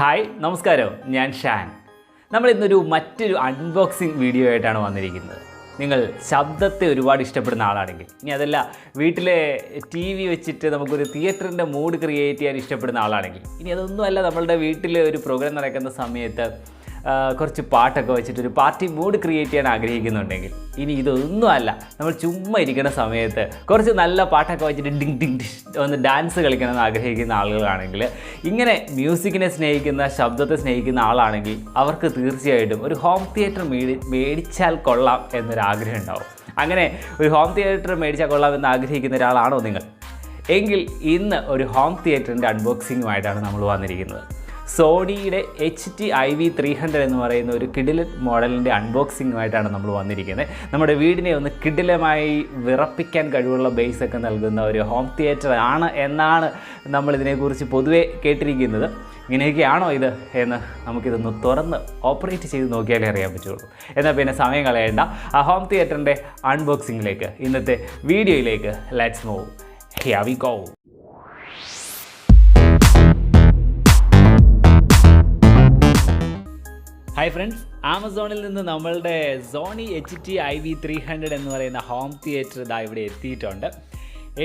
Hi നമസ്കാരം, ഞാൻ ഷാൻ. നമ്മളിന്നൊരു മറ്റൊരു അൺബോക്സിങ് വീഡിയോ ആയിട്ടാണ് വന്നിരിക്കുന്നത്. നിങ്ങൾ ശബ്ദത്തെ ഒരുപാട് ഇഷ്ടപ്പെടുന്ന ആളാണെങ്കിൽ, ഇനി അതല്ല വീട്ടിലെ TV വെച്ചിട്ട് നമുക്കൊരു തിയേറ്ററിൻ്റെ മൂഡ് ക്രിയേറ്റ് ചെയ്യാൻ ഇഷ്ടപ്പെടുന്ന ആളാണെങ്കിൽ, ഇനി അതൊന്നുമല്ല നമ്മളുടെ വീട്ടിൽ ഒരു പ്രോഗ്രാം നടക്കുന്ന സമയത്ത് കുറച്ച് പാട്ടൊക്കെ വെച്ചിട്ടൊരു പാർട്ടി മൂഡ് ക്രിയേറ്റ് ചെയ്യാൻ ആഗ്രഹിക്കുന്നുണ്ടെങ്കിൽ, ഇനി ഇതൊന്നുമല്ല നമ്മൾ ചുമ്മാ ഇരിക്കുന്ന സമയത്ത് കുറച്ച് നല്ല പാട്ടൊക്കെ വെച്ചിട്ട് ഡിങ് ഡിങ് ഒന്ന് ഡാൻസ് കളിക്കണമെന്ന് ആഗ്രഹിക്കുന്ന ആളുകളാണെങ്കിൽ, ഇങ്ങനെ മ്യൂസിക്കിനെ സ്നേഹിക്കുന്ന, ശബ്ദത്തെ സ്നേഹിക്കുന്ന ആളാണെങ്കിൽ അവർക്ക് തീർച്ചയായിട്ടും ഒരു ഹോം തിയേറ്റർ മേടിച്ചാൽ കൊള്ളാം എന്നൊരാഗ്രഹം ഉണ്ടാവും. അങ്ങനെ ഒരു ഹോം തിയേറ്റർ മേടിച്ചാൽ കൊള്ളാം എന്ന് ആഗ്രഹിക്കുന്ന ഒരാളാണോ നിങ്ങൾ? എങ്കിൽ ഇന്ന് ഒരു ഹോം തിയേറ്ററിൻ്റെ അൺബോക്സിങ്ങുമായിട്ടാണ് നമ്മൾ വന്നിരിക്കുന്നത്. സോണിയുടെ HT iv300 എന്ന് പറയുന്ന ഒരു കിടിലൻ മോഡലിൻ്റെ അൺബോക്സിങ്ങുമായിട്ടാണ് നമ്മൾ വന്നിരിക്കുന്നത്. നമ്മുടെ വീടിനെ ഒന്ന് കിടിലമായി വിറപ്പിക്കാൻ കഴിവുള്ള ബേസൊക്കെ നൽകുന്ന ഒരു ഹോം തിയേറ്റർ ആണ് എന്നാണ് നമ്മളിതിനെക്കുറിച്ച് പൊതുവേ കേട്ടിരിക്കുന്നത്. ഇങ്ങനെയൊക്കെയാണോ ഇത് എന്ന് നമുക്കിതൊന്ന് തുറന്ന് ഓപ്പറേറ്റ് ചെയ്ത് നോക്കിയാലേ അറിയാൻ പറ്റുള്ളൂ. എന്നാൽ പിന്നെ സമയം കളയേണ്ട, ആ ഹോം തിയേറ്ററിൻ്റെ അൺബോക്സിങ്ങിലേക്ക്, ഇന്നത്തെ വീഡിയോയിലേക്ക് let's move. Here we go. Hi friends, ആമസോണിൽ നിന്ന് നമ്മളുടെ സോണി HT iv300 എന്ന് പറയുന്ന ഹോം തിയേറ്റർ ഇതാ ഇവിടെ എത്തിയിട്ടുണ്ട്.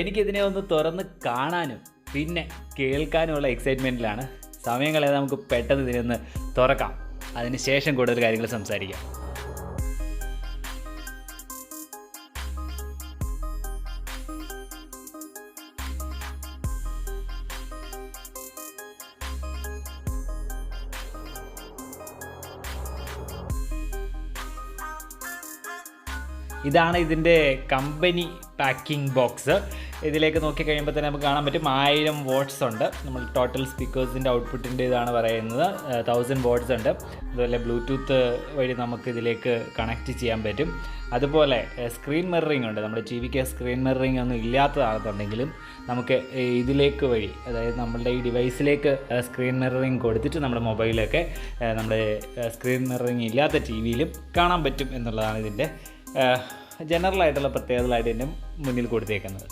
എനിക്കിതിനെ ഒന്ന് തുറന്ന് കാണാനും പിന്നെ കേൾക്കാനുമുള്ള എക്സൈറ്റ്മെൻറ്റിലാണ്. സമയം കളയാതെ നമുക്ക് പെട്ടെന്ന് ഇതിനൊന്ന് തുറക്കാം, അതിന് ശേഷം കൂടുതൽ കാര്യങ്ങൾ സംസാരിക്കാം. ഇതാണ് ഇതിൻ്റെ കമ്പനി പാക്കിംഗ് ബോക്സ്. ഇതിലേക്ക് നോക്കിക്കഴിയുമ്പോൾ തന്നെ നമുക്ക് കാണാൻ പറ്റും 1000 വാട്ട്സ് ഉണ്ട്. നമ്മൾ ടോട്ടൽ സ്പീക്കേഴ്സിൻ്റെ ഔട്ട്പുട്ടിൻ്റെ ഇതാണ് പറയുന്നത്. 1000 വാട്ട്സ് ഉണ്ട്. അതുപോലെ ബ്ലൂടൂത്ത് വഴി നമുക്ക് ഇതിലേക്ക് കണക്റ്റ് ചെയ്യാൻ പറ്റും. അതുപോലെ സ്ക്രീൻ മിററിംഗ് ഉണ്ട്. നമ്മുടെ TVക്ക് സ്ക്രീൻ മിററിംഗ് ഒന്നും ഇല്ലാത്തതാണെന്നുണ്ടെങ്കിലും നമുക്ക് ഇതിലേക്ക് വഴി, അതായത് നമ്മളുടെ ഈ ഡിവൈസിലേക്ക് സ്ക്രീൻ മിററിംഗ് കൊടുത്തിട്ട് നമ്മുടെ മൊബൈലൊക്കെ നമ്മുടെ സ്ക്രീൻ മിററിംഗ് ഇല്ലാത്ത TVയിലും കാണാൻ പറ്റും എന്നുള്ളതാണ് ഇതിൻ്റെ ജനറലായിട്ടുള്ള പ്രത്യേകതകളായിട്ട് ഇതിൻ്റെ മുന്നിൽ കൊടുത്തേക്കുന്നത്.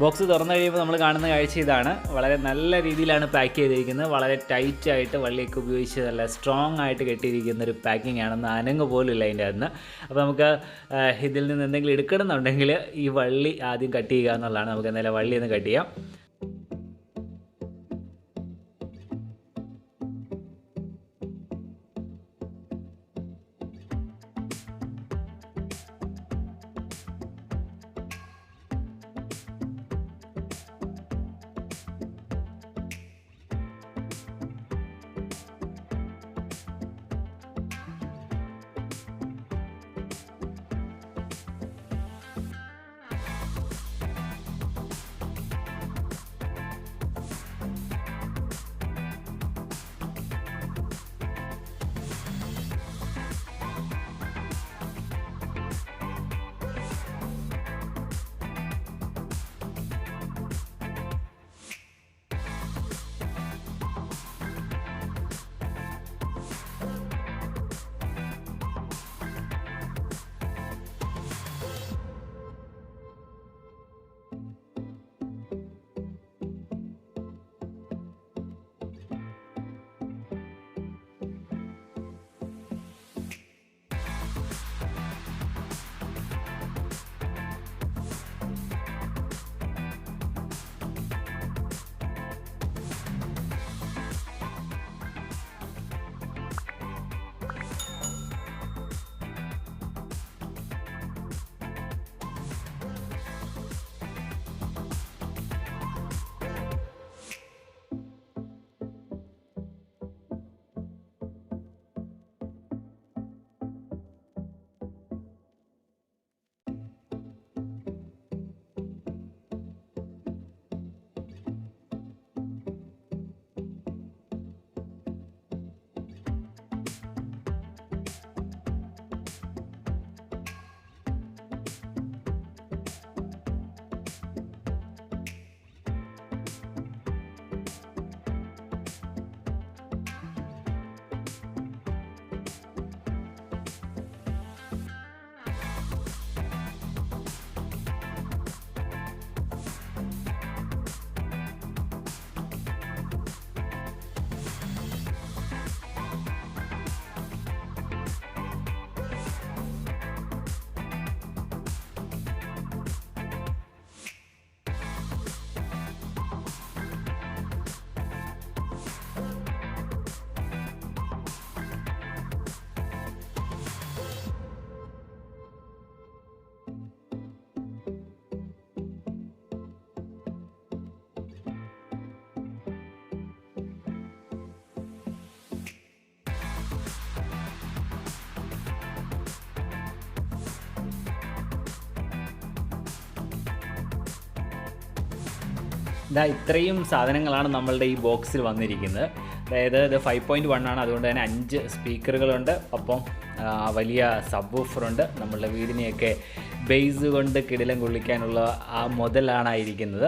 ബോക്സ് തുറന്നു കഴിയുമ്പോൾ നമ്മൾ കാണുന്ന കാഴ്ച ഇതാണ്. വളരെ നല്ല രീതിയിലാണ് പാക്ക് ചെയ്തിരിക്കുന്നത്. വളരെ ടൈറ്റായിട്ട് വള്ളിയൊക്കെ ഉപയോഗിച്ച് നല്ല സ്ട്രോങ് ആയിട്ട് കെട്ടിയിരിക്കുന്ന ഒരു പാക്കിംഗ് ആണെന്ന് അനങ്ങ് പോലും ഇല്ല അതിൻ്റെ അകത്ത്. അപ്പോൾ നമുക്ക് ഇതിൽ നിന്ന് എന്തെങ്കിലും എടുക്കണമെന്നുണ്ടെങ്കിൽ ഈ വള്ളി ആദ്യം കട്ട് ചെയ്യുക എന്നുള്ളതാണ്. നമുക്ക് എന്തായാലും വള്ളി ഒന്ന് കട്ട് ചെയ്യാം. ഇത്രയും സാധനങ്ങളാണ് നമ്മളുടെ ഈ ബോക്സിൽ വന്നിരിക്കുന്നത്. അതായത് ഇത് 5.1 ആണ്, അതുകൊണ്ട് തന്നെ 5 സ്പീക്കറുകളുണ്ട്. ഒപ്പം വലിയ സബ് വൂഫറുണ്ട്. നമ്മളുടെ വീടിനെയൊക്കെ ബേസ് കൊണ്ട് കിടിലം കൊള്ളിക്കാനുള്ള ആ മുതലാണായിരിക്കുന്നത്.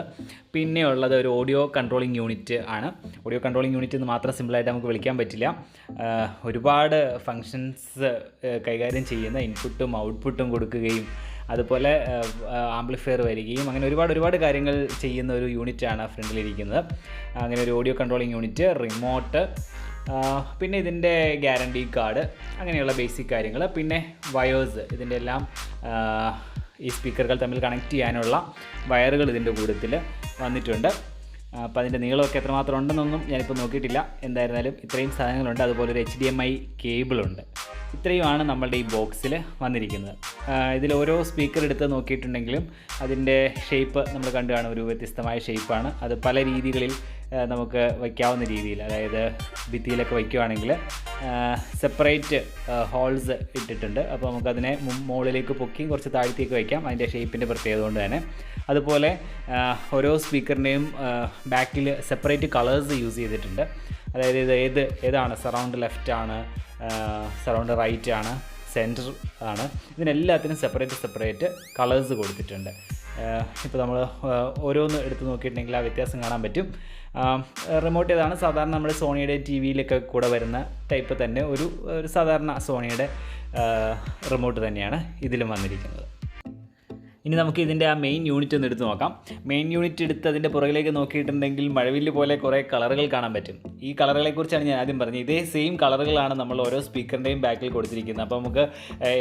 പിന്നെ ഉള്ളത് ഒരു ഓഡിയോ കൺട്രോളിങ് യൂണിറ്റ് ആണ്. ഓഡിയോ കൺട്രോളിങ് യൂണിറ്റ് എന്ന് മാത്രം സിമ്പിളായിട്ട് നമുക്ക് വിളിക്കാൻ പറ്റില്ല. ഒരുപാട് ഫങ്ഷൻസ് കൈകാര്യം ചെയ്യുന്ന ഇൻപുട്ടും ഔട്ട്പുട്ടും കൊടുക്കുകയും അതുപോലെ ആംപ്ലിഫയർ വരികയും അങ്ങനെ ഒരുപാട് കാര്യങ്ങൾ ചെയ്യുന്ന ഒരു യൂണിറ്റാണ് ഫ്രണ്ടിലിരിക്കുന്നത്. അങ്ങനെ ഒരു ഓഡിയോ കൺട്രോളിങ് യൂണിറ്റ്, റിമോട്ട്, പിന്നെ ഇതിൻ്റെ ഗ്യാരണ്ടി കാർഡ്, അങ്ങനെയുള്ള ബേസിക് കാര്യങ്ങൾ, പിന്നെ വയേഴ്സ്, ഇതിൻ്റെ എല്ലാം ഈ സ്പീക്കറുകൾ തമ്മിൽ കണക്ട് ചെയ്യാനുള്ള വയറുകൾ ഇതിൻ്റെ കൂട്ടത്തിൽ വന്നിട്ടുണ്ട്. അപ്പോൾ അതിൻ്റെ നീളമൊക്കെ എത്രമാത്രം ഉണ്ടെന്നൊന്നും ഞാനിപ്പോൾ നോക്കിയിട്ടില്ല. എന്തായിരുന്നാലും ഇത്രയും സാധനങ്ങളുണ്ട്. അതുപോലെ ഒരു HDMI കേബിളുണ്ട്. ഇത്രയുമാണ് നമ്മളുടെ ഈ ബോക്സിൽ വന്നിരിക്കുന്നത്. ഇതിൽ ഓരോ സ്പീക്കർ എടുത്ത് നോക്കിയിട്ടുണ്ടെങ്കിലും അതിൻ്റെ ഷേപ്പ് നമ്മൾ കണ്ടു കാണും. ഒരു വ്യത്യസ്തമായ ഷേപ്പാണ്. അത് പല രീതികളിൽ നമുക്ക് വയ്ക്കാവുന്ന രീതിയിൽ, അതായത് ഭിത്തിയിലൊക്കെ വയ്ക്കുകയാണെങ്കിൽ സെപ്പറേറ്റ് ഹോൾസ് ഇട്ടിട്ടുണ്ട്. അപ്പോൾ നമുക്കതിനെ മുകളിലേക്ക് പൊക്കി കുറച്ച് താഴ്ത്തിയൊക്കെ വയ്ക്കാം, അതിൻ്റെ ഷേപ്പിൻ്റെ പ്രത്യേകത കൊണ്ട് തന്നെ. അതുപോലെ ഓരോ സ്പീക്കറിൻ്റെയും ബാക്കിൽ സെപ്പറേറ്റ് കളേഴ്സ് യൂസ് ചെയ്തിട്ടുണ്ട്. അതായത് ഇത് ഏതാണ്, സറൗണ്ട് ലെഫ്റ്റ് ആണ്, സറൗണ്ട് റൈറ്റ് ആണ്, സെൻറ്റർ ആണ്, ഇതിനെല്ലാത്തിനും സെപ്പറേറ്റ് കളേഴ്സ് കൊടുത്തിട്ടുണ്ട്. ഇപ്പോൾ നമ്മൾ ഓരോന്ന് എടുത്ത് നോക്കിയിട്ടുണ്ടെങ്കിൽ ആ വ്യത്യാസം കാണാൻ പറ്റും. റിമോട്ട് ഏതാണ്, സാധാരണ നമ്മൾ സോണിയുടെ TVയിലൊക്കെ കൂടെ വരുന്ന ടൈപ്പ് തന്നെ ഒരു സാധാരണ സോണിയുടെ റിമോട്ട് തന്നെയാണ് ഇതിലും വന്നിരിക്കുന്നത്. ഇനി നമുക്ക് ഇതിൻ്റെ ആ മെയിൻ യൂണിറ്റ് ഒന്ന് എടുത്ത് നോക്കാം. മെയിൻ യൂണിറ്റ് എടുത്ത് അതിൻ്റെ പുറകിലേക്ക് നോക്കിയിട്ടുണ്ടെങ്കിൽ മഴവില്ല് പോലെ കുറേ കളറുകൾ കാണാൻ പറ്റും. ഈ കളറുകളെക്കുറിച്ചാണ് ഞാൻ ആദ്യം പറഞ്ഞത്. ഇതേ സെയിം കളറുകളാണ് നമ്മൾ ഓരോ സ്പീക്കറിൻ്റെയും ബാക്കിൽ കൊടുത്തിരിക്കുന്നത്. അപ്പോൾ നമുക്ക്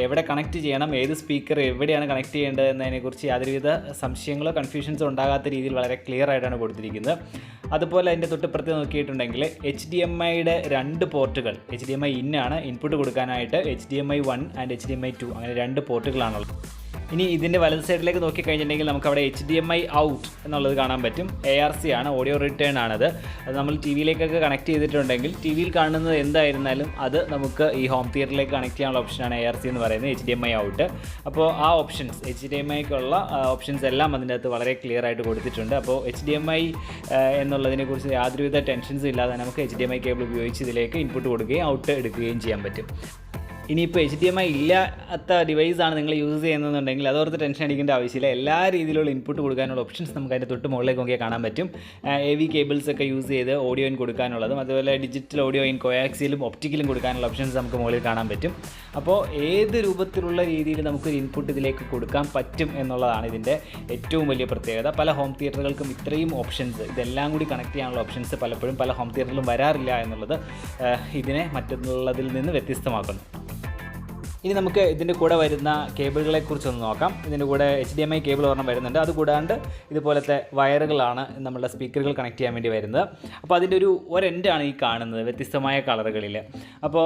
എവിടെ കണക്ട് ചെയ്യണം, ഏത് സ്പീക്കർ എവിടെയാണ് കണക്ട് ചെയ്യേണ്ടത് എന്നതിനെക്കുറിച്ച് യാതൊരുവിധ സംശയങ്ങളോ കൺഫ്യൂഷൻസോ ഉണ്ടാകാത്ത രീതിയിൽ വളരെ ക്ലിയർ ആയിട്ടാണ് കൊടുത്തിരിക്കുന്നത്. അതുപോലെ അതിൻ്റെ തൊട്ടിപ്പുറത്ത് നോക്കിയിട്ടുണ്ടെങ്കിൽ HDMIയുടെ 2 പോർട്ടുകൾ, HDMI ഇൻ ആണ് ഇൻപുട്ട് കൊടുക്കാനായിട്ട്, HDMI 1 ആൻഡ് HDMI 2 അങ്ങനെ 2 പോർട്ടുകളാണുള്ളത്. ഇനി ഇതിൻ്റെ വലത് സൈഡിലേക്ക് നോക്കിക്കഴിഞ്ഞിട്ടുണ്ടെങ്കിൽ നമുക്കവിടെ HDMI ഔട്ട് എന്നുള്ളത് കാണാൻ പറ്റും. ARC ആണ്, ഓഡിയോ റിട്ടേൺ ആണത്. അത് നമ്മൾ TVയിലേക്കൊക്കെ കണക്ട് ചെയ്തിട്ടുണ്ടെങ്കിൽ TVയിൽ കാണുന്നത് എന്തായിരുന്നാലും അത് നമുക്ക് ഈ ഹോം തിയേറ്ററിലേക്ക് കണക്ട് ചെയ്യാനുള്ള ഓപ്ഷനാണ് ARC എന്ന് പറയുന്നത്, HDMI ഔട്ട്. അപ്പോൾ ആ ഓപ്ഷൻസ്, HDMIക്കുള്ള ഓപ്ഷൻസ് എല്ലാം അതിൻ്റെ അകത്ത് വളരെ ക്ലിയർ ആയിട്ട് കൊടുത്തിട്ടുണ്ട്. അപ്പോൾ HDMI എന്നുള്ളതിനെക്കുറിച്ച് യാതൊരുവിധ ടെൻഷൻസും ഇല്ലാതെ നമുക്ക് HDMI കേബിൾ ഉപയോഗിച്ച് ഇതിലേക്ക് ഇൻപുട്ട് കൊടുക്കുകയും ഔട്ട് എടുക്കുകയും ചെയ്യാൻ പറ്റും. ഇനിയിപ്പോൾ HDMI ഇല്ലാത്ത ഡിവൈസാണ് നിങ്ങൾ യൂസ് ചെയ്യുന്നതെന്നുണ്ടെങ്കിൽ അതോർത്ത് ടെൻഷൻ അടിക്കേണ്ട ആവശ്യമില്ല. എല്ലാ രീതിയിലുള്ള ഇൻപുട്ട് കൊടുക്കാനുള്ള ഓപ്ഷൻസ് നമുക്ക് അതിൻ്റെ തൊട്ട് മുകളിലേക്ക് നോക്കിയാൽ കാണാൻ പറ്റും. AV കേബിൾസ് ഒക്കെ യൂസ് ചെയ്ത് ഓഡിയോ ഇൻ കൊടുക്കാനുള്ളതും അതുപോലെ ഡിജിറ്റൽ ഓഡിയോ ഇൻ കോയാക്സിലും ഒപ്റ്റിക്കലും കൊടുക്കാനുള്ള ഓപ്ഷൻസ് നമുക്ക് മുകളിൽ കാണാൻ പറ്റും. അപ്പോൾ ഏത് രൂപത്തിലുള്ള രീതിയിൽ നമുക്കൊരു ഇൻപുട്ട് ഇതിലേക്ക് കൊടുക്കാൻ പറ്റും എന്നുള്ളതാണ് ഇതിൻ്റെ ഏറ്റവും വലിയ പ്രത്യേകത. പല ഹോം തിയേറ്ററുകൾക്കും ഇത്രയും ഓപ്ഷൻസ്, ഇതെല്ലാം കൂടി കണക്ട് ചെയ്യാനുള്ള ഓപ്ഷൻസ് പലപ്പോഴും പല ഹോം തിയേറ്ററിലും വരാറില്ല എന്നുള്ളത് ഇതിനെ മറ്റുള്ളതിൽ നിന്ന് വ്യത്യസ്തമാക്കുന്നു. ഇനി നമുക്ക് ഇതിൻ്റെ കൂടെ വരുന്ന കേബിളുകളെക്കുറിച്ചൊന്ന് നോക്കാം. ഇതിൻ്റെ കൂടെ HDMI കേബിൾ ഒരെണ്ണം വരുന്നുണ്ട്. അതുകൂടാണ്ട് ഇതുപോലത്തെ വയറുകളാണ് നമ്മളുടെ സ്പീക്കറുകൾ കണക്ട് ചെയ്യാൻ വേണ്ടി വരുന്നത്. അപ്പോൾ അതിൻ്റെ ഒരെൻഡാണ് ഈ കാണുന്നത് വ്യത്യസ്തമായ കളറുകളിൽ. അപ്പോൾ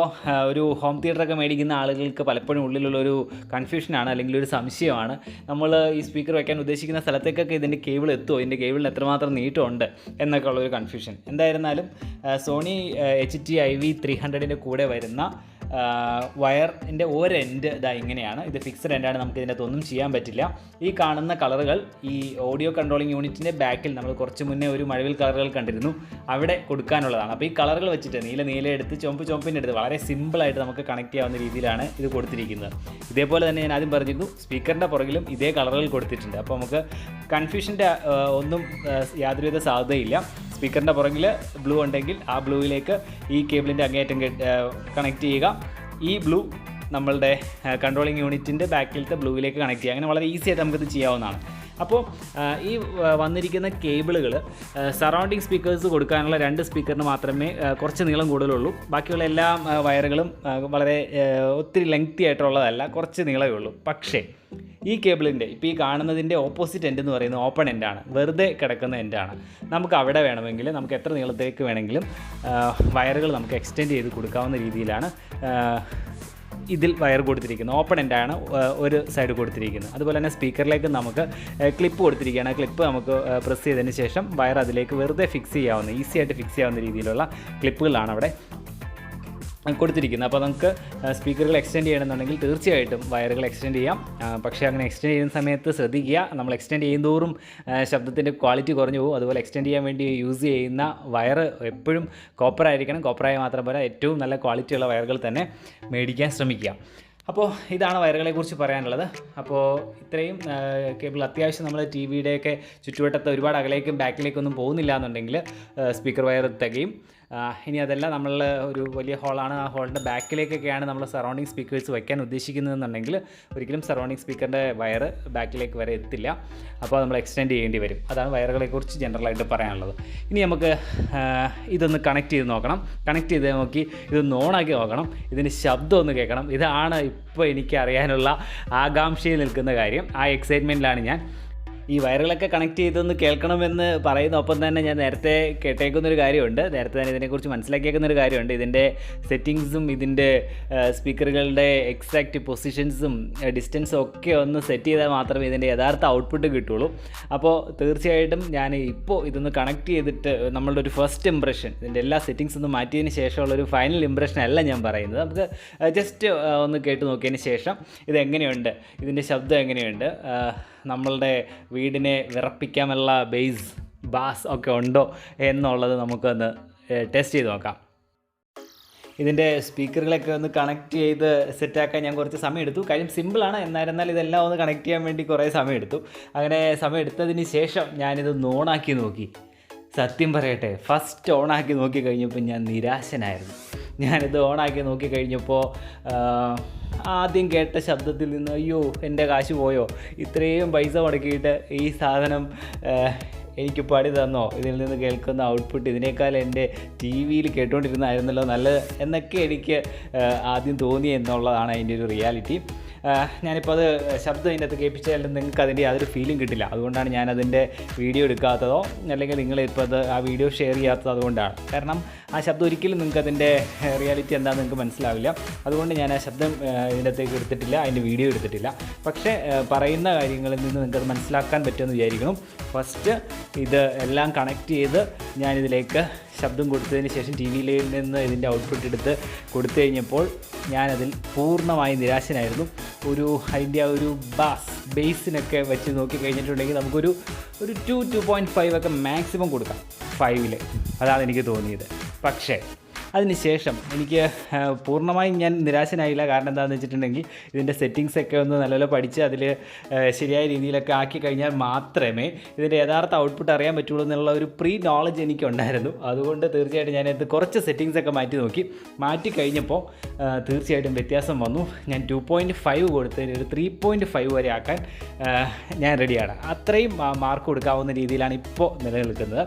ഒരു ഹോം തിയേറ്ററൊക്കെ മേടിക്കുന്ന ആളുകൾക്ക് പലപ്പോഴും ഉള്ളിലുള്ളൊരു കൺഫ്യൂഷനാണ്, അല്ലെങ്കിൽ ഒരു സംശയമാണ്, നമ്മൾ ഈ സ്പീക്കർ വയ്ക്കാൻ ഉദ്ദേശിക്കുന്ന സ്ഥലത്തേക്കൊക്കെ ഇതിൻ്റെ കേബിൾ എത്തുമോ, ഇതിൻ്റെ കേബിളിന് എത്രമാത്രം നീട്ടമുണ്ട് എന്നൊക്കെ ഉള്ളൊരു കൺഫ്യൂഷൻ. എന്തായിരുന്നാലും സോണി HT iv300ൻ്റെ കൂടെ വരുന്ന വയറിൻ്റെ ഒരെൻഡ് ഇതാ ഇങ്ങനെയാണ്. ഇത് ഫിക്സഡ് എൻഡാണ്, നമുക്ക് ഇതിനകത്തൊന്നും ചെയ്യാൻ പറ്റില്ല. ഈ കാണുന്ന കളറുകൾ ഈ ഓഡിയോ കൺട്രോളിങ് യൂണിറ്റിൻ്റെ ബാക്കിൽ നമ്മൾ കുറച്ച് മുന്നേ ഒരു മഴവിൽ കളറുകൾ കണ്ടിരുന്നു, അവിടെ കൊടുക്കാനുള്ളതാണ്. അപ്പോൾ ഈ കളറുകൾ വെച്ചിട്ട് നീല എടുത്ത് ചുവപ്പിൻ്റെ എടുത്ത് വളരെ സിമ്പിളായിട്ട് നമുക്ക് കണക്ട് ചെയ്യാവുന്ന രീതിയിലാണ് ഇത് കൊടുത്തിരിക്കുന്നത്. ഇതേപോലെ തന്നെ ഞാൻ ആദ്യം പറഞ്ഞിരുന്നു, സ്പീക്കറിൻ്റെ പുറകിലും ഇതേ കളറുകൾ കൊടുത്തിട്ടുണ്ട്. അപ്പോൾ നമുക്ക് കൺഫ്യൂഷൻ്റെ ഒന്നും യാതൊരുവിധ സാധ്യതയില്ല. സ്പീക്കറിൻ്റെ പുറകിൽ ബ്ലൂ ഉണ്ടെങ്കിൽ ആ ബ്ലൂവിലേക്ക് ഈ കേബിളിൻ്റെ അങ്ങേയറ്റം കണക്ട് ചെയ്യുക. ഈ ബ്ലൂ നമ്മളുടെ കൺട്രോളിങ് യൂണിറ്റിൻ്റെ ബാക്കിലത്തെ ബ്ലൂവിലേക്ക് കണക്ട് ചെയ്യുക. അങ്ങനെ വളരെ ഈസി ആയിട്ട് നമുക്കിത് ചെയ്യാവുന്നതാണ്. അപ്പോൾ ഈ വന്നിരിക്കുന്ന കേബിളുകൾ സറൗണ്ടിങ് സ്പീക്കേഴ്സ് കൊടുക്കാനുള്ള 2 സ്പീക്കറിന് മാത്രമേ കുറച്ച് നീളം കൂടുതലുള്ളൂ. ബാക്കിയുള്ള എല്ലാ വയറുകളും വളരെ ഒത്തിരി ലെങ്തി ആയിട്ടുള്ളതല്ല, കുറച്ച് നീളമേ ഉള്ളൂ. പക്ഷേ ഈ കേബിളിൻ്റെ ഇപ്പോൾ ഈ കാണുന്നതിൻ്റെ ഓപ്പോസിറ്റ് എൻഡ് എന്ന് പറയുന്നത് ഓപ്പൺ എൻഡാണ്, വെറുതെ കിടക്കുന്ന എൻഡാണ്. നമുക്ക് അവിടെ വേണമെങ്കിൽ നമുക്ക് എത്ര നീളത്തേക്ക് വേണമെങ്കിലും വയറുകൾ നമുക്ക് എക്സ്റ്റെൻഡ് ചെയ്ത് കൊടുക്കാവുന്ന രീതിയിലാണ് ഇതിൽ വയർ കൊടുത്തിരിക്കുന്നത്. ഓപ്പൺ എൻഡാണ് ഒരു സൈഡ് കൊടുത്തിരിക്കുന്നത്. അതുപോലെ തന്നെ സ്പീക്കറിലേക്ക് നമുക്ക് ക്ലിപ്പ് കൊടുത്തിരിക്കുകയാണ്. ക്ലിപ്പ് നമുക്ക് പ്രസ് ചെയ്തതിന് ശേഷം വയർ അതിലേക്ക് വെറുതെ ഫിക്സ് ചെയ്യാവുന്ന, ഈസി ആയിട്ട് ഫിക്സ് ചെയ്യാവുന്ന രീതിയിലുള്ള ക്ലിപ്പുകളാണ് അവിടെ കൊടുത്തിരിക്കുന്നത്. അപ്പോൾ നമുക്ക് സ്പീക്കറുകൾ എക്സ്റ്റെൻഡ് ചെയ്യണമെന്നുണ്ടെങ്കിൽ തീർച്ചയായിട്ടും വയറുകൾ എക്സ്റ്റെൻഡ് ചെയ്യാം. പക്ഷേ അങ്ങനെ എക്സ്റ്റെൻഡ് ചെയ്യുന്ന സമയത്ത് ശ്രദ്ധിക്കുക, നമ്മൾ എക്സ്റ്റെൻഡ് ചെയ്യുന്തോറും ശബ്ദത്തിൻ്റെ ക്വാളിറ്റി കുറഞ്ഞു പോകും. അതുപോലെ എക്സ്റ്റെൻഡ് ചെയ്യാൻ വേണ്ടി യൂസ് ചെയ്യുന്ന വയർ എപ്പോഴും കോപ്പർ ആയിരിക്കണം. കോപ്പറായി മാത്രം പോരാ, ഏറ്റവും നല്ല ക്വാളിറ്റിയുള്ള വയറുകൾ തന്നെ മേടിക്കാൻ ശ്രമിക്കുക. അപ്പോൾ ഇതാണ് വയറുകളെക്കുറിച്ച് പറയാനുള്ളത്. അപ്പോൾ ഇത്രയും കേബിൾ അത്യാവശ്യം നമ്മൾ ടി വിയുടെയൊക്കെ ചുറ്റുവട്ടത്ത് ഒരുപാട് അകലേക്കും ബാക്കിലേക്കൊന്നും പോകുന്നില്ല എന്നുണ്ടെങ്കിൽ സ്പീക്കർ വയർ തികയും. ഇനി അതല്ല, നമ്മൾ ഒരു വലിയ ഹോളാണ്, ആ ഹോളിൻ്റെ ബാക്കിലേക്കൊക്കെയാണ് നമ്മൾ സറൗണ്ടിങ് സ്പീക്കേഴ്സ് വയ്ക്കാൻ ഉദ്ദേശിക്കുന്നതെന്നുണ്ടെങ്കിൽ ഒരിക്കലും സറൗണ്ടിങ് സ്പീക്കറിൻ്റെ വയർ ബാക്കിലേക്ക് വരെ എത്തില്ല. അപ്പോൾ നമ്മൾ എക്സ്റ്റെൻഡ് ചെയ്യേണ്ടി വരും. അതാണ് വയറുകളെക്കുറിച്ച് ജനറലായിട്ട് പറയാനുള്ളത്. ഇനി നമുക്ക് ഇതൊന്ന് കണക്ട് ചെയ്ത് നോക്കണം. കണക്ട് ചെയ്ത് നോക്കി ഇതൊന്ന് ഓണാക്കി നോക്കണം, ഇതിൻ്റെ ശബ്ദം ഒന്ന് കേൾക്കണം. ഇതാണ് ഇപ്പോൾ എനിക്ക് അറിയാനുള്ള ആകാംക്ഷയിൽ നിൽക്കുന്ന കാര്യം. ആ എക്സൈറ്റ്മെൻറ്റിലാണ് ഞാൻ. ഈ വയറുകളൊക്കെ കണക്ട് ചെയ്തൊന്ന് കേൾക്കണമെന്ന് പറയുന്ന ഒപ്പം തന്നെ ഞാൻ നേരത്തെ കേട്ടേക്കുന്നൊരു കാര്യമുണ്ട്, നേരത്തെ തന്നെ ഇതിനെക്കുറിച്ച് മനസ്സിലാക്കിയേക്കുന്നൊരു കാര്യമുണ്ട്. ഇതിൻ്റെ സെറ്റിങ്സും ഇതിൻ്റെ സ്പീക്കറുകളുടെ എക്സാക്റ്റ് പൊസിഷൻസും ഡിസ്റ്റൻസും ഒക്കെ ഒന്ന് സെറ്റ് ചെയ്താൽ മാത്രമേ ഇതിൻ്റെ യഥാർത്ഥ ഔട്ട്പുട്ട് കിട്ടുള്ളൂ. അപ്പോൾ തീർച്ചയായിട്ടും ഞാൻ ഇപ്പോൾ ഇതൊന്ന് കണക്ട് ചെയ്തിട്ട് നമ്മളുടെ ഒരു ഫസ്റ്റ് ഇംപ്രഷൻ, ഇതിൻ്റെ എല്ലാ സെറ്റിങ്സ് ഒന്ന് മാറ്റിയതിന് ശേഷമുള്ളൊരു ഫൈനൽ ഇംപ്രഷൻ അല്ല ഞാൻ പറയുന്നത്. നമുക്ക് ജസ്റ്റ് ഒന്ന് കേട്ട് നോക്കിയതിന് ശേഷം ഇതെങ്ങനെയുണ്ട്, ഇതിൻ്റെ ശബ്ദം എങ്ങനെയുണ്ട്, നമ്മളുടെ വീടിനെ വിറപ്പിക്കാനുള്ള ബേസ് ബാസ് ഒക്കെ ഉണ്ടോ എന്നുള്ളത് നമുക്കൊന്ന് ടെസ്റ്റ് ചെയ്ത് നോക്കാം. ഇതിൻ്റെ സ്പീക്കറുകളൊക്കെ ഒന്ന് കണക്ട് ചെയ്ത് സെറ്റാക്കാൻ ഞാൻ കുറച്ച് സമയം എടുത്തു. കാര്യം സിമ്പിളാണ്, എന്നായിരുന്നാൽ ഇതെല്ലാം ഒന്ന് കണക്ട് ചെയ്യാൻ വേണ്ടി കുറേ സമയം എടുത്തു. അങ്ങനെ സമയം എടുത്തതിന് ശേഷം ഞാനിത് ഓണാക്കി നോക്കി. സത്യം പറയട്ടെ, ഫസ്റ്റ് ഓണാക്കി നോക്കി കഴിഞ്ഞപ്പോൾ ഞാൻ നിരാശനായിരുന്നു. ഞാനിത് ഓണാക്കി നോക്കി കഴിഞ്ഞപ്പോൾ ആദ്യം കേട്ട ശബ്ദത്തിൽ നിന്ന് അയ്യോ എൻ്റെ കാശ് പോയോ, ഇത്രയും പൈസ മുടക്കിയിട്ട് ഈ സാധനം എനിക്ക് പണി തന്നോ, ഇതിൽ നിന്ന് കേൾക്കുന്ന ഔട്ട്പുട്ട് ഇതിനേക്കാൾ എൻ്റെ ടി വിയിൽ കേട്ടുകൊണ്ടിരുന്നായിരുന്നല്ലോ നല്ലത് എന്നൊക്കെ എനിക്ക് ആദ്യം തോന്നി എന്നുള്ളതാണ് അതിൻ്റെ ഒരു റിയാലിറ്റി. ഞാനിപ്പോൾ അത് ശബ്ദം അതിൻ്റെ അകത്ത് കേൾപ്പിച്ചാലും നിങ്ങൾക്ക് അതിൻ്റെ യാതൊരു ഫീലും കിട്ടില്ല. അതുകൊണ്ടാണ് ഞാനതിൻ്റെ വീഡിയോ എടുക്കാത്തതോ അല്ലെങ്കിൽ നിങ്ങളിപ്പോൾ അത് ആ വീഡിയോ ഷെയർ ചെയ്യാത്തതോ അതുകൊണ്ടാണ്. കാരണം ആ ശബ്ദം ഒരിക്കലും നിങ്ങൾക്ക് അതിൻ്റെ റിയാലിറ്റി എന്താണെന്ന് നിങ്ങൾക്ക് മനസ്സിലാവില്ല. അതുകൊണ്ട് ഞാൻ ആ ശബ്ദം ഇതിൻ്റെ അകത്തേക്ക് എടുത്തിട്ടില്ല, അതിൻ്റെ വീഡിയോ എടുത്തിട്ടില്ല. പക്ഷേ പറയുന്ന കാര്യങ്ങളിൽ നിന്ന് നിങ്ങൾക്കത് മനസ്സിലാക്കാൻ പറ്റുമെന്ന് വിചാരിക്കണം. ഫസ്റ്റ് ഇത് എല്ലാം കണക്ട് ചെയ്ത് ഞാനിതിലേക്ക് ശബ്ദം കൊടുത്തതിന് ശേഷം ടി വിയിൽ നിന്ന് ഇതിൻ്റെ ഔട്ട്പുട്ട് എടുത്ത് കൊടുത്തു കഴിഞ്ഞപ്പോൾ ഞാനതിൽ പൂർണ്ണമായി നിരാശനായിരുന്നു. അതിൻ്റെ ആ ഒരു ബേസിനൊക്കെ വെച്ച് നോക്കി കഴിഞ്ഞിട്ടുണ്ടെങ്കിൽ നമുക്കൊരു 2.5 ഒക്കെ മാക്സിമം കൊടുക്കാം 5-ൽ. അതാണ് എനിക്ക് തോന്നിയത്. പക്ഷേ അതിനുശേഷം എനിക്ക് പൂർണ്ണമായും ഞാൻ നിരാശനായില്ല. കാരണം എന്താണെന്ന് വെച്ചിട്ടുണ്ടെങ്കിൽ ഇതിൻ്റെ സെറ്റിങ്സൊക്കെ ഒന്ന് നല്ലപോലെ പഠിച്ച് അതിൽ ശരിയായ രീതിയിലൊക്കെ ആക്കി കഴിഞ്ഞാൽ മാത്രമേ ഇതിൻ്റെ യഥാർത്ഥ ഔട്ട്പുട്ട് അറിയാൻ പറ്റുള്ളൂ എന്നുള്ള ഒരു പ്രീ നോളജ് എനിക്കുണ്ടായിരുന്നു. അതുകൊണ്ട് തീർച്ചയായിട്ടും ഞാനത് കുറച്ച് സെറ്റിങ്സൊക്കെ മാറ്റി കഴിഞ്ഞപ്പോൾ തീർച്ചയായിട്ടും വ്യത്യാസം വന്നു. ഞാൻ 2.5 കൊടുത്തതിന് ഒരു 3.5 വരെ ആക്കാൻ ഞാൻ റെഡിയാണ്. അത്രയും മാർക്ക് കൊടുക്കാവുന്ന രീതിയിലാണ് ഇപ്പോൾ നിലനിൽക്കുന്നത്.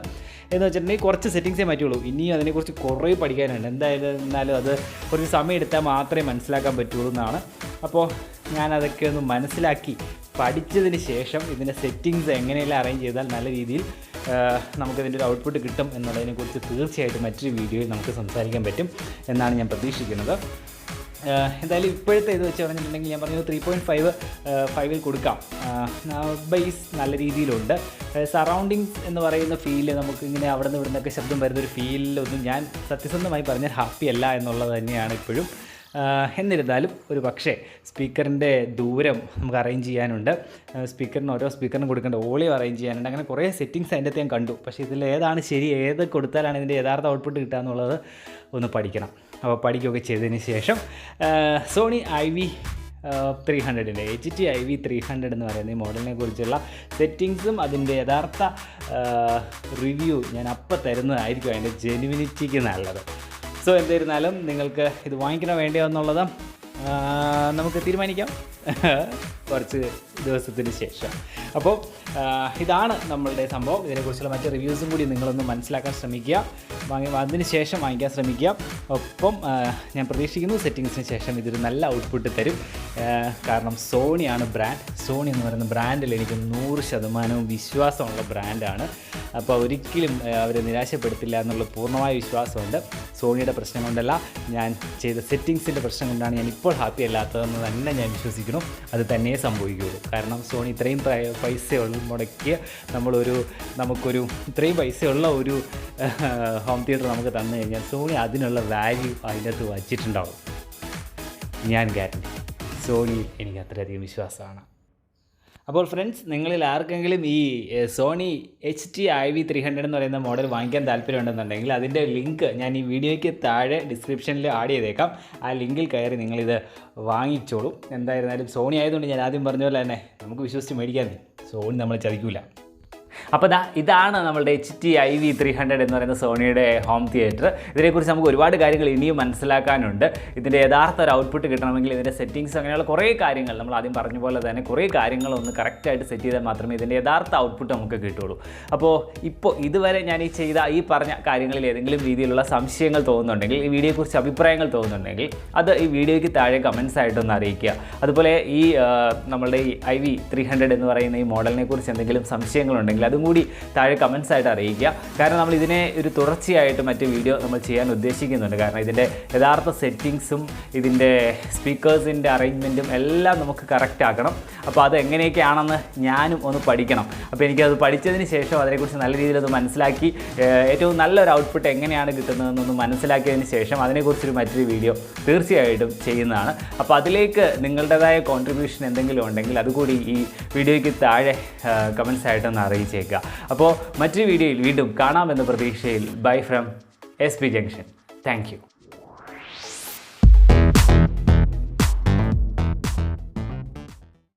എന്ന് വെച്ചിട്ടുണ്ടെങ്കിൽ കുറച്ച് സെറ്റിങ്സേ മാറ്റുള്ളൂ. ഇനിയും അതിനെക്കുറിച്ച് കുറേ പഠിക്കാനുണ്ട്. എന്നാലും അത് കുറച്ച് സമയം എടുത്താൽ മാത്രമേ മനസ്സിലാക്കാൻ പറ്റുള്ളൂ എന്നാണ്. അപ്പോൾ ഞാനതൊക്കെ ഒന്ന് മനസ്സിലാക്കി പഠിച്ചതിന് ശേഷം ഇതിൻ്റെ സെറ്റിങ്സ് എങ്ങനെയെല്ലാം അറേഞ്ച് ചെയ്താൽ നല്ല രീതിയിൽ നമുക്കിതിൻ്റെ ഒരു ഔട്ട്പുട്ട് കിട്ടും എന്നുള്ളതിനെക്കുറിച്ച് തീർച്ചയായിട്ടും മറ്റൊരു വീഡിയോയിൽ നമുക്ക് സംസാരിക്കാൻ പറ്റും എന്നാണ് ഞാൻ പ്രതീക്ഷിക്കുന്നത്. എന്തായാലും ഇപ്പോഴത്തെ ഇത് വെച്ച് പറഞ്ഞിട്ടുണ്ടെങ്കിൽ ഞാൻ പറഞ്ഞത് 3.5 കൊടുക്കാം. ബേസ് നല്ല രീതിയിലുണ്ട്. സറൗണ്ടിങ്സ് എന്ന് പറയുന്ന ഫീല് നമുക്കിങ്ങനെ അവിടെ നിന്ന് ഇവിടുന്നൊക്കെ ശബ്ദം വരുന്നൊരു ഫീലിലൊന്നും ഞാൻ സത്യസന്ധമായി പറഞ്ഞാൽ ഹാപ്പി അല്ല എന്നുള്ളത് തന്നെയാണ് ഇപ്പോഴും. എന്നിരുന്നാലും ഒരു പക്ഷേ സ്പീക്കറിൻ്റെ ദൂരം നമുക്ക് അറേഞ്ച് ചെയ്യാനുണ്ട്. ഓരോ സ്പീക്കറിനും കൊടുക്കേണ്ട വോളിയം അറേഞ്ച് ചെയ്യാനുണ്ട്. അങ്ങനെ കുറേ സെറ്റിങ്സ് അതിൻ്റെ അകത്ത് ഞാൻ കണ്ടു. പക്ഷേ ഇതിൽ ഏതാണ് ശരി, ഏത് കൊടുത്താലാണ് ഇതിൻ്റെ യഥാർത്ഥ ഔട്ട്പുട്ട് കിട്ടുക എന്നുള്ളത് ഒന്ന് പഠിക്കണം. അപ്പോൾ പഠിക്കുകയൊക്കെ ചെയ്തതിന് ശേഷം സോണി iv300 HT iv300 എന്ന് പറയുന്ന ഈ മോഡലിനെ കുറിച്ചുള്ള സെറ്റിങ്സും അതിൻ്റെ യഥാർത്ഥ റിവ്യൂ ഞാൻ അപ്പം തരുന്നതായിരിക്കും അതിൻ്റെ ജെനുവിനിറ്റിക്ക് നല്ലത്. സോ എന്തായിരുന്നാലും നിങ്ങൾക്ക് ഇത് വാങ്ങിക്കണോ വേണ്ടയോ എന്നുള്ളത് നമുക്ക് തീരുമാനിക്കാം കുറച്ച് ദിവസത്തിന് ശേഷം. അപ്പോൾ ഇതാണ് നമ്മളുടെ സംഭവം. ഇതിനെക്കുറിച്ചുള്ള മറ്റ് റിവ്യൂസും കൂടി നിങ്ങളൊന്ന് മനസ്സിലാക്കാൻ ശ്രമിക്കുക, അതിന് ശേഷം വാങ്ങിക്കാൻ ശ്രമിക്കുക. ഒപ്പം ഞാൻ പ്രതീക്ഷിക്കുന്നു സെറ്റിങ്സിന് ശേഷം ഇതൊരു നല്ല ഔട്ട്പുട്ട് തരും. കാരണം സോണിയാണ് ബ്രാൻഡ്. സോണി എന്ന് പറയുന്ന ബ്രാൻഡിൽ എനിക്ക് 100% വിശ്വാസമുള്ള ബ്രാൻഡാണ്. അപ്പോൾ ഒരിക്കലും അവരെ നിരാശപ്പെടുത്തില്ല എന്നുള്ള പൂർണ്ണമായ വിശ്വാസമുണ്ട്. സോണിയുടെ പ്രശ്നം കൊണ്ടല്ല, ഞാൻ ചെയ്ത സെറ്റിങ്സിൻ്റെ പ്രശ്നം കൊണ്ടാണ് ഞാൻ ഇപ്പോൾ ഹാപ്പി അല്ലാത്തതെന്ന് തന്നെ ഞാൻ വിശ്വസിക്കുന്നു. അത് തന്നെ സംഭവിക്കുകയുള്ളൂ. കാരണം സോണി ഇത്രയും പൈസയുള്ള മുടക്കിയ നമുക്കൊരു ഇത്രയും പൈസയുള്ള ഒരു ഹോം തിയേറ്റർ നമുക്ക് തന്നു കഴിഞ്ഞാൽ സോണി അതിനുള്ള വാല്യൂ അതിനകത്ത് വച്ചിട്ടുണ്ടാവും. ഞാൻ ഗ്യാരണ്ടി. സോണി എനിക്ക് അത്രയധികം വിശ്വാസമാണ്. അപ്പോൾ ഫ്രണ്ട്സ്, നിങ്ങളിൽ ആർക്കെങ്കിലും ഈ സോണി HT iv300 എന്ന് പറയുന്ന മോഡൽ വാങ്ങിക്കാൻ താല്പര്യമുണ്ടെന്നുണ്ടെങ്കിൽ അതിൻ്റെ ലിങ്ക് ഞാൻ ഈ വീഡിയോയ്ക്ക് താഴെ ഡിസ്ക്രിപ്ഷനിൽ ആഡ് ചെയ്തേക്കാം. ആ ലിങ്കിൽ കയറി നിങ്ങളിത് വാങ്ങിച്ചോളൂ. എന്തായിരുന്നാലും സോണി ആയതുകൊണ്ട് ഞാൻ ആദ്യം പറഞ്ഞ പോലെ തന്നെ നമുക്ക് വിശ്വസിച്ച് മേടിക്കാൻ സോണി നമ്മളെ ചതിക്കില്ല. അപ്പോൾ ഇതാണ് നമ്മളുടെ HT iv300 എന്ന് പറയുന്ന സോണിയുടെ ഹോം തിയേറ്റർ. ഇതിനെക്കുറിച്ച് നമുക്ക് ഒരുപാട് കാര്യങ്ങൾ ഇനിയും മനസ്സിലാക്കാനുണ്ട്. ഇതിൻ്റെ യഥാർത്ഥ ഒരു ഔട്ട്പുട്ട് കിട്ടണമെങ്കിൽ ഇതിൻ്റെ സെറ്റിങ്സ് അങ്ങനെയുള്ള കുറേ കാര്യങ്ങൾ നമ്മൾ ആദ്യം പറഞ്ഞ പോലെ തന്നെ കുറേ കാര്യങ്ങളൊന്ന് കറക്റ്റായിട്ട് സെറ്റ് ചെയ്താൽ മാത്രമേ ഇതിൻ്റെ യഥാർത്ഥ ഔട്ട്പുട്ട് നമുക്ക് കിട്ടുള്ളൂ. അപ്പോൾ ഇതുവരെ ഞാൻ ഈ പറഞ്ഞ കാര്യങ്ങളിൽ ഏതെങ്കിലും രീതിയിലുള്ള സംശയങ്ങൾ തോന്നുന്നുണ്ടെങ്കിൽ, ഈ വീഡിയോയെക്കുറിച്ച് അഭിപ്രായങ്ങൾ തോന്നുന്നുണ്ടെങ്കിൽ അത് ഈ വീഡിയോയ്ക്ക് താഴെ കമൻസ് ആയിട്ടൊന്ന് അറിയിക്കുക. അതുപോലെ ഈ നമ്മളുടെ ഈ iv300 എന്ന് പറയുന്ന ഈ മോഡലിനെ കുറിച്ച് എന്തെങ്കിലും സംശയങ്ങളുണ്ടെങ്കിൽ അതും കൂടി താഴെ കമൻസ് ആയിട്ട് അറിയിക്കുക. കാരണം നമ്മൾ ഇതിനെ ഒരു തുടർച്ചയായിട്ട് മറ്റ് വീഡിയോ നമ്മൾ ചെയ്യാൻ ഉദ്ദേശിക്കുന്നുണ്ട്. കാരണം ഇതിൻ്റെ യഥാർത്ഥ സെറ്റിങ്സും ഇതിൻ്റെ സ്പീക്കേഴ്സിൻ്റെ അറേഞ്ച്മെൻറ്റും എല്ലാം നമുക്ക് കറക്റ്റ് ആക്കണം. അപ്പോൾ അത് എങ്ങനെയൊക്കെയാണെന്ന് ഞാനും ഒന്ന് പഠിക്കണം. അപ്പോൾ എനിക്കത് പഠിച്ചതിന് ശേഷം അതിനെക്കുറിച്ച് നല്ല രീതിയിൽ അത് മനസ്സിലാക്കി ഏറ്റവും നല്ലൊരു ഔട്ട്പുട്ട് എങ്ങനെയാണ് കിട്ടുന്നതെന്നൊന്ന് മനസ്സിലാക്കിയതിന് ശേഷം അതിനെക്കുറിച്ചൊരു മറ്റൊരു വീഡിയോ തീർച്ചയായിട്ടും ചെയ്യുന്നതാണ്. അപ്പോൾ അതിലേക്ക് നിങ്ങളുടേതായ കോൺട്രിബ്യൂഷൻ എന്തെങ്കിലും ഉണ്ടെങ്കിൽ അതുകൂടി ഈ വീഡിയോയ്ക്ക് താഴെ കമൻസ് ആയിട്ടൊന്ന് അറിയിച്ചേക്കുക. അപ്പോൾ മറ്റൊരു വീഡിയോയിൽ വീണ്ടും കാണാമെന്ന പ്രതീക്ഷയിൽ bye from SP junction. Thank you.